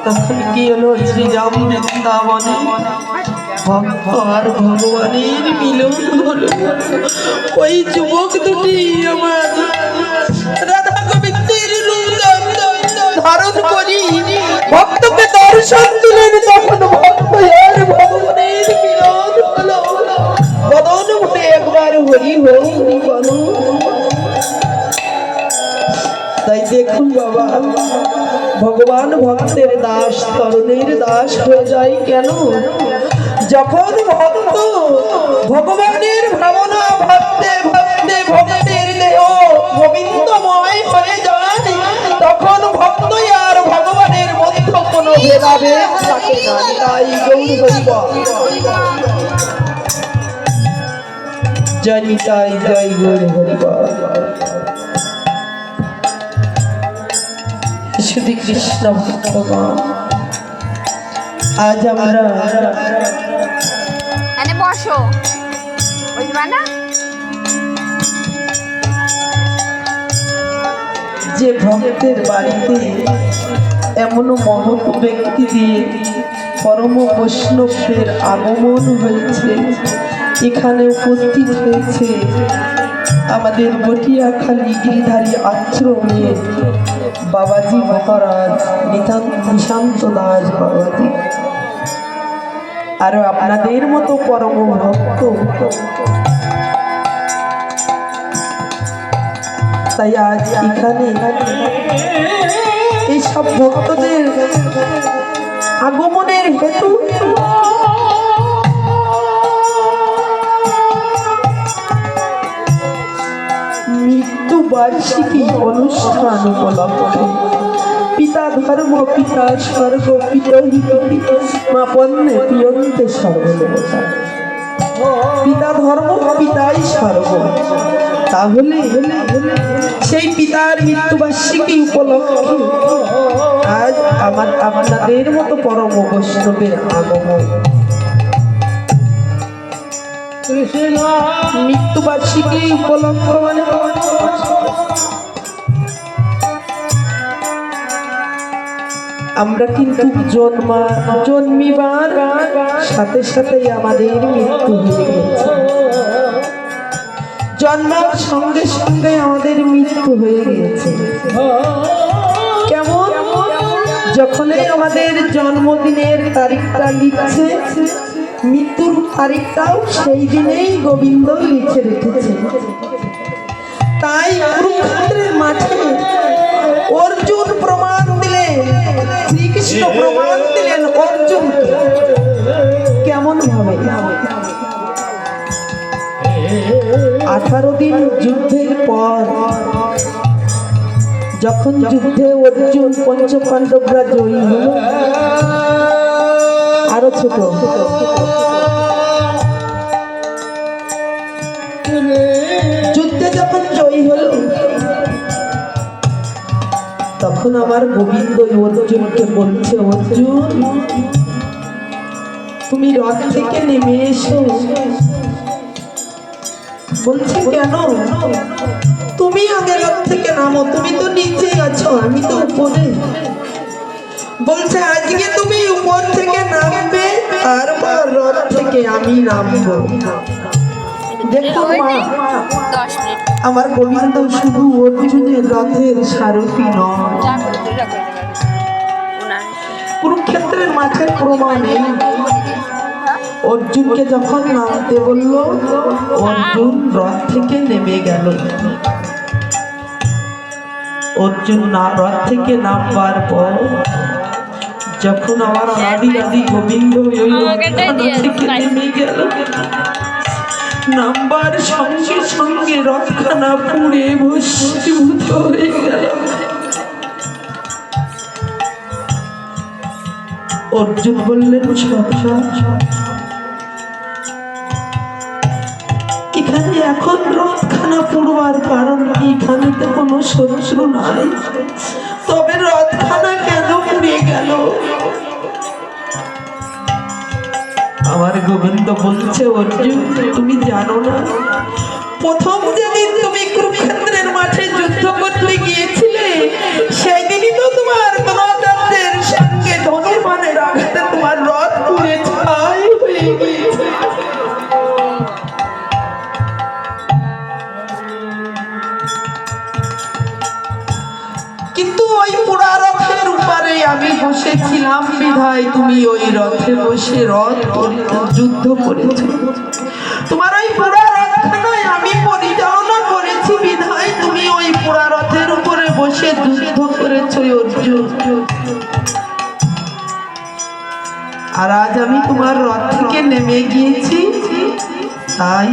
তখন কি হলো শ্রীরাম বৃন্দাবনে ভক্ত আর ভগবানের মিলন হলো। ওই যুবক দুটি আমার রাধা গোবিন্দের রূপ ধারণ করি ভক্তকে দর্শন দিলেন। তখন ভক্ত আর ভগবানের মিলন হলো। বদন ভরে একবার হরি হরি বলো। তাই দেখুন বাবা, ভগবান ভক্তের দাস তরুণের দাস হয়ে যায় কেন? যখন ভক্ত ভগবানের ভাবনা ভাবতে ভাবতে ভক্তের দেহ গোবিন্দময় হয়ে যায়, তখন ভক্ত আর ভগবানের মধ্যে কোনো ভেদাভেদ থাকে না। তাই গৌর হরিবল জানি, তাই জয় গৌর হরিবল। শুধু কৃষ্ণ ভগবান আজ আমরা বসো যে ভক্তের বাড়িতে এমন মহৎ ব্যক্তি দিয়ে পরম বৈষ্ণবদের আগমন হয়েছে, এখানে উপস্থিত হয়েছে আমাদের বটিয়াখালী গিরিধারী আশ্রমে বাবাজি মহারাজ নিশান্ত দাস বাবাজি, আরো আপনাদের মতো পরম ভক্ত। তাই আজ এখানে এই সব ভক্তদের আগমনের হেতু মৃত্যু বার্ষিকী অনুষ্ঠান উপলক্ষে পিতা ধর্ম পিতা স্বর্গ পিতহি মা পন্নে পিয়ন্তে সর্বদেবতা। পিতা ধর্ম পিতাই স্বর্গ। তাহলে সেই পিতার মৃত্যুবার্ষিকী উপলক্ষে আজ আপনাদের মতো পরম বৈষ্ণবের আগমন। মৃত্যুবার্ষিকী উপলক্ষ মানে আমরা কিন্তু জন্মিবার সাথে সাথে আমাদের মৃত্যু হয়ে গেছে। জন্মার সঙ্গে সঙ্গে আমাদের মৃত্যু হয়ে গেছে। কেমন? যখনই আমাদের জন্মদিনের তারিখটা লিখছে, মৃত্যুর তারিখটাও সেই দিনেই গোবিন্দ লিখে রেখেছে। তাই কুরুক্ষেত্রের মাঠে অর্জুন প্রমাণ দিলেন, শ্রীকৃষ্ণ প্রমাণ দিলেন অর্জুনকে। কেমন ভাবে? 18 দিন যুদ্ধের পর যখন যুদ্ধে অর্জুন পঞ্চপাণ্ডবরা জয়ী হল, আরো ছোট যুদ্ধে যখন জয়ী হল, তখন আমার গোবিন্দ অর্জুনকে বলছে, অর্জুন তুমি রথ থেকে নেমে এসো। বলছে কেন? তুমি আগে রথ থেকে নামো, তুমি তো নিচে আছো, আমি তো উপরে। বলছে আজকে তুমি উপর থেকে নামবে, তারপর রথ থেকে আমি নামবো। দেখো মা, আমার গোবিন্দ শুধু অর্জুনের রথের সারথি নয়, কুরুক্ষেত্রের মাঠের প্রমাণ নেই। অর্জুনকে যখন নামতে বলল, অর্জুন রথ থেকে নেমে গেল। অর্জুন রথ থেকে নামবার পর যখন আমার আদি আদি গোবিন্দ থেকে নেমে গেল, নামবার সঙ্গে সঙ্গে রথখানা পুড়ে ভস্মীভূত হয়ে গেল। অর্জুন বললেন, এখানে এখন রথখানা পুড়বার কারণ এখানে তো কোনো শত্রু নাই, তবে রথখানা কেন পুড়ে গেল? আমার গোবিন্দ বলছে, অর্জুন তুমি জানো না, প্রথম যেদিন তুমি কুরুক্ষেত্রের মাঠে যুদ্ধ করতে গিয়েছিলে, সেই দিনই তো তোমার দ্রোণাচার্যের সঙ্গে ছিলাম বিধায় তুমি ওই রথে বসে যুদ্ধ করেছো। তোমার ওই পোড়া রথখানায় আমি পরিচালনা করেছি বিধায় তুমি ওই পোড়া রথের উপরে বসে যুদ্ধ করেছো অর্জুন। আর আজ আমি তোমার রথ থেকে নেমে গিয়েছি, তাই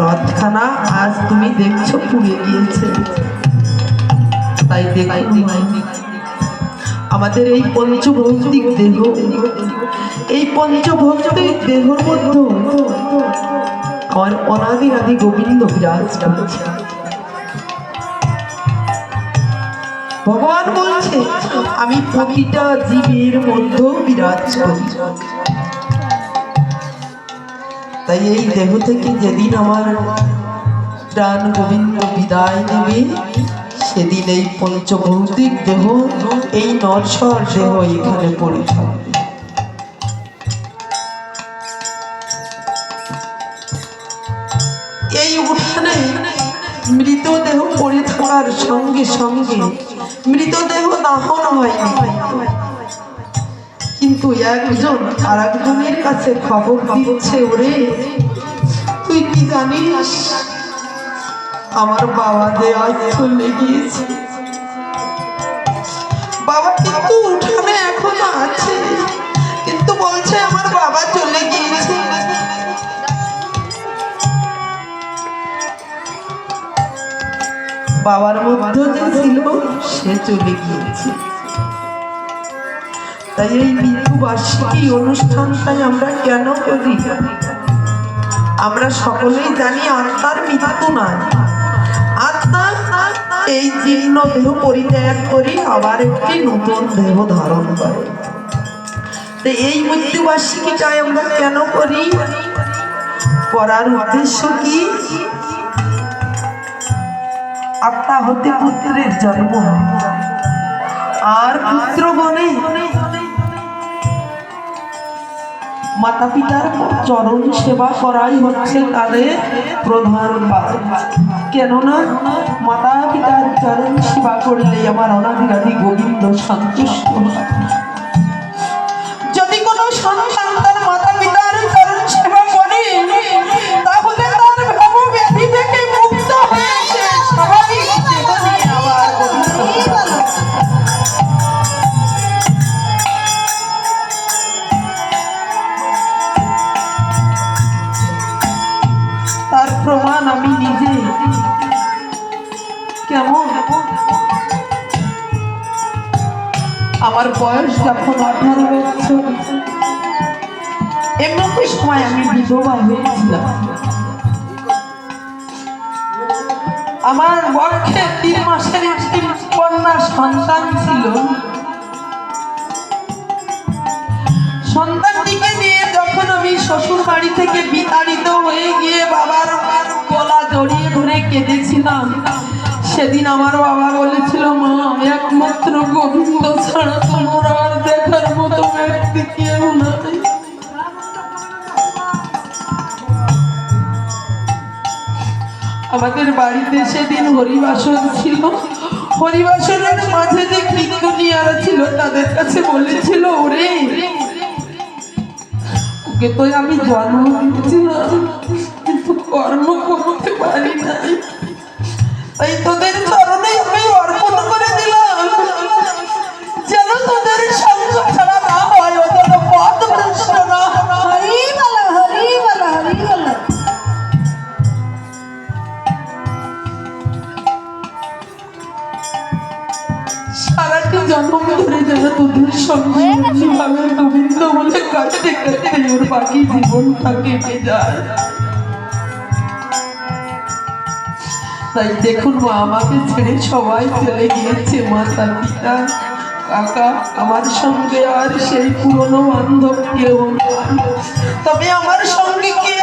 রথখানা আজ তুমি দেখছো পুড়ে গিয়েছে। তাই আমাদের এই পঞ্চভৌতিক দেহ, এই পঞ্চভৌতিক দেহর মধ্যে আমার অনাদি আদি গোবিন্দ বিরাজ করছে। ভগবান বলছে আমি প্রতিটা জীবের মধ্যে বিরাজ করি। তাই এই দেহ থেকে যেদিন আমার প্রাণ গোবিন্দ বিদায় নেবে, সেদিন এই পঞ্চভৌতিক দেহ, এই নশ্বর দেহ এখানে পড়ে থাকবে। এই উঠানে মৃতদেহ পড়ে থাকার সঙ্গে সঙ্গে মৃতদেহ দাহন হয়নি, কিন্তু একজন আর একজনের কাছে খবর দিচ্ছে, ওরে তুই কি জানিস আমার বাবা যে আজ চলে গিয়েছে। বাবা কিন্তু উঠানে এখনো আছে, কিন্তু বলছে আমার বাবা চলে গিয়েছে। বাবার মধ্যে যে ছিল সে চলে গিয়েছে। তাই এই মৃত্যুবার্ষিকী অনুষ্ঠানটাই আমরা কেন করি? আমরা সকলেই জানি আত্মার মৃত্যু নাই, আত্মা এই জীর্ণ দেহ পরিত্যাগ করি আবার একটি নতুন দেহ ধারণ করে। তো এই মৃত্যুবার্ষিকীটাই আমরা কেন করি? করার উদ্দেশ্য কি? আত্মা হতে পুত্রের জন্ম, আর পুত্রগণে মাতা পিতার চরণ সেবা করাই হচ্ছে তাদের প্রধান কাজ। কেননা মাতা পিতার চরণ সেবা করলে আমার অনাদিরাদি গোবিন্দ সন্তুষ্ট। যদি কোনো সন্তান তার মাতা পিতার চরণ সেবা করে, তাহলে তার ভব ব্যাধি থেকে মুক্ত হয়ে সে স্বাভাবিক জীবনে আবার তার প্রমাণ আমি নিজে। কেমন? আমার বয়স যখন 18 বছর, এমনি সময় আমি বিধবা হয়েছিলাম। আমার বক্ষে 3 মাসের একটি কন্যা সন্তান ছিল। সন্তানটিকে নিয়ে যখন আমি শ্বশুর বাড়ি থেকে বিতাড়িত হয়ে গিয়ে বাবার গলা জড়িয়ে ধরে কেঁদেছিলাম, সেদিন আমার বাবা বলেছিল, মা একমাত্র গোবিন্দ ছাড়া তোমার আর দেখার মতো ব্যক্তি কেউ নাই। আমাদের বাড়িতে সেদিন হরিবাসর ছিল। হরিবাসরের মাঝে যে কীর্তনিয়ারা ছিল তাদের কাছে বলেছিল, ওরে ওকে তো আমি জন্ম দিয়েছিলাম, কিন্তু কর্ম করতে পারি না, তাই তোদের চরণে আমি অর্পণ করে দিলাম, যেন তোদের সঙ্গ ছাড়া না হয়, ও যেন পথ ভ্রষ্ট না হয়। সারাটি জন্ম ধরে যেন তোদের সঙ্গে ভাবে গোবিন্দ বলে কাটতে কাটতে ওর বাকি জীবনটাকে যায়। তাই দেখুন মা, আমাকে ছেড়ে সবাই চলে গিয়েছে, মাতা পিতা কাকা, আমার সঙ্গে আর সেই পুরনো বান্ধব কেউ, তবে আমার সঙ্গে কে